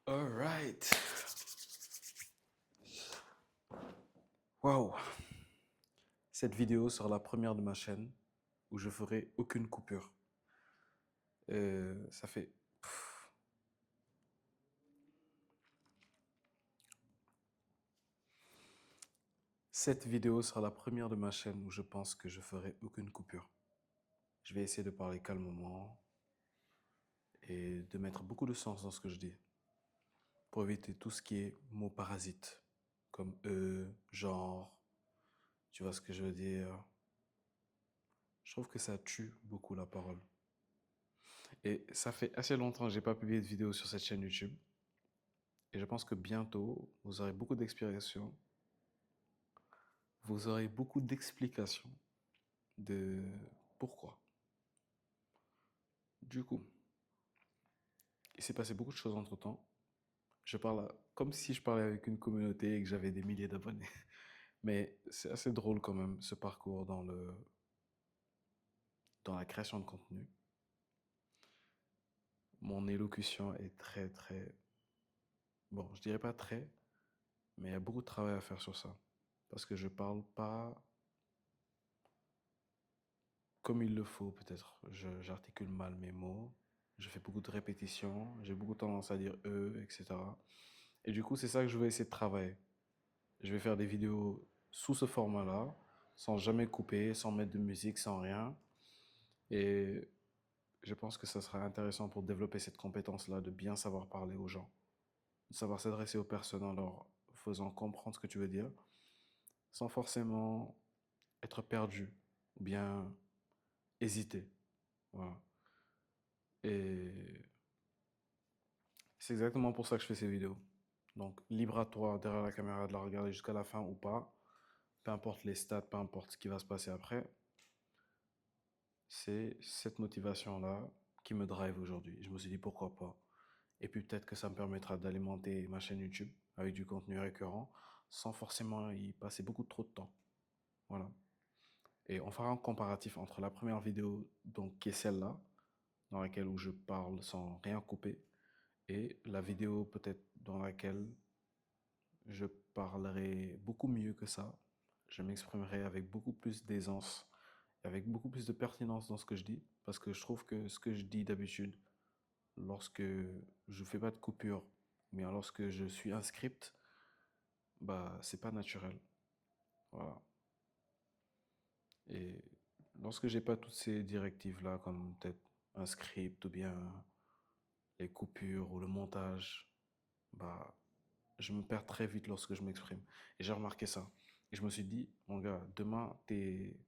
Alright. Waouh. Cette vidéo sera la première de ma chaîne où je ferai aucune coupure. Ça fait... Cette vidéo sera la première de ma chaîne où je pense que je ferai aucune coupure. Je vais essayer de parler calmement et de mettre beaucoup de sens dans ce que je dis pour éviter tout ce qui est mots parasites comme genre, tu vois ce que je veux dire. Je trouve que ça tue beaucoup la parole. Et ça fait assez longtemps que j'ai pas publié de vidéo sur cette chaîne YouTube. Et je pense que bientôt, vous aurez beaucoup d'explications. Vous aurez beaucoup d'explications de pourquoi. Du coup, il s'est passé beaucoup de choses entre-temps. Je parle comme si je parlais avec une communauté et que j'avais des milliers d'abonnés. Mais c'est assez drôle quand même, ce parcours dans la création de contenu. Mon élocution est très, très... Bon, je dirais pas très, mais il y a beaucoup de travail à faire sur ça. Parce que je parle pas comme il le faut, peut-être. J'articule mal mes mots. Je fais beaucoup de répétitions. J'ai beaucoup tendance à dire etc. Et du coup, c'est ça que je vais essayer de travailler. Je vais faire des vidéos sous ce format-là, sans jamais couper, sans mettre de musique, sans rien. Et je pense que ça sera intéressant pour développer cette compétence-là de bien savoir parler aux gens, de savoir s'adresser aux personnes en leur faisant comprendre ce que tu veux dire, sans forcément être perdu ou bien hésiter. Voilà. Et c'est exactement pour ça que je fais ces vidéos. Donc, libre à toi, derrière la caméra, de la regarder jusqu'à la fin ou pas. Peu importe les stats, peu importe ce qui va se passer après. C'est cette motivation-là qui me drive aujourd'hui. Je me suis dit pourquoi pas. Et puis peut-être que ça me permettra d'alimenter ma chaîne YouTube avec du contenu récurrent sans forcément y passer beaucoup trop de temps. Voilà. Et on fera un comparatif entre la première vidéo, donc qui est celle-là, dans laquelle où je parle sans rien couper, et la vidéo peut-être dans laquelle je parlerai beaucoup mieux que ça. Je m'exprimerai avec beaucoup plus d'aisance, avec beaucoup plus de pertinence dans ce que je dis, parce que je trouve que ce que je dis d'habitude, lorsque je fais pas de coupure, mais lorsque je suis un script, bah c'est pas naturel. Voilà. Et lorsque j'ai pas toutes ces directives-là, comme peut-être un script ou bien les coupures ou le montage, bah je me perds très vite lorsque je m'exprime. Et j'ai remarqué ça. Et je me suis dit, mon gars, demain, tu es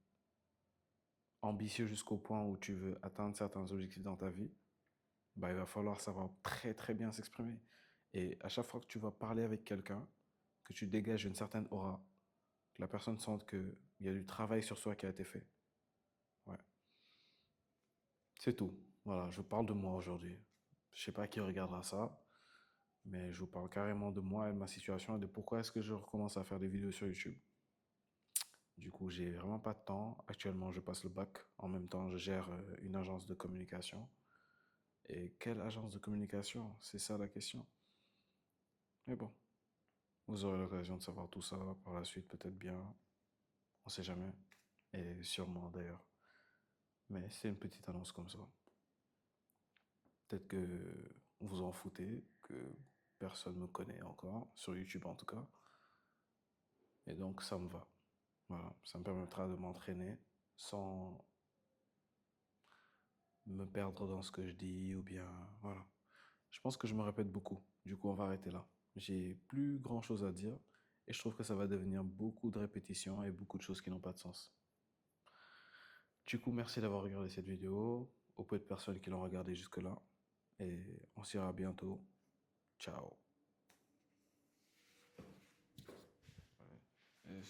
ambitieux jusqu'au point où tu veux atteindre certains objectifs dans ta vie, bah, il va falloir savoir très très bien s'exprimer. Et à chaque fois que tu vas parler avec quelqu'un, que tu dégages une certaine aura, que la personne sente qu'il y a du travail sur soi qui a été fait. Ouais. C'est tout. Voilà, je parle de moi aujourd'hui. Je sais pas qui regardera ça, mais je vous parle carrément de moi et de ma situation et de pourquoi est-ce que je recommence à faire des vidéos sur YouTube. Du coup, j'ai vraiment pas de temps. Actuellement, je passe le bac. En même temps, je gère une agence de communication. Et quelle agence de communication? C'est ça la question. Mais bon, vous aurez l'occasion de savoir tout ça par la suite, peut-être bien. On sait jamais. Et sûrement d'ailleurs. Mais c'est une petite annonce comme ça. Peut-être que vous en foutez, que personne me connaît encore, sur YouTube en tout cas. Et donc, ça me va. Voilà, ça me permettra de m'entraîner sans me perdre dans ce que je dis ou bien voilà. Je pense que je me répète beaucoup. Du coup, on va arrêter là. J'ai plus grand chose à dire et je trouve que ça va devenir beaucoup de répétitions et beaucoup de choses qui n'ont pas de sens. Du coup, merci d'avoir regardé cette vidéo, aux peu de personnes qui l'ont regardé jusque-là et on se verra bientôt. Ciao. Ouais.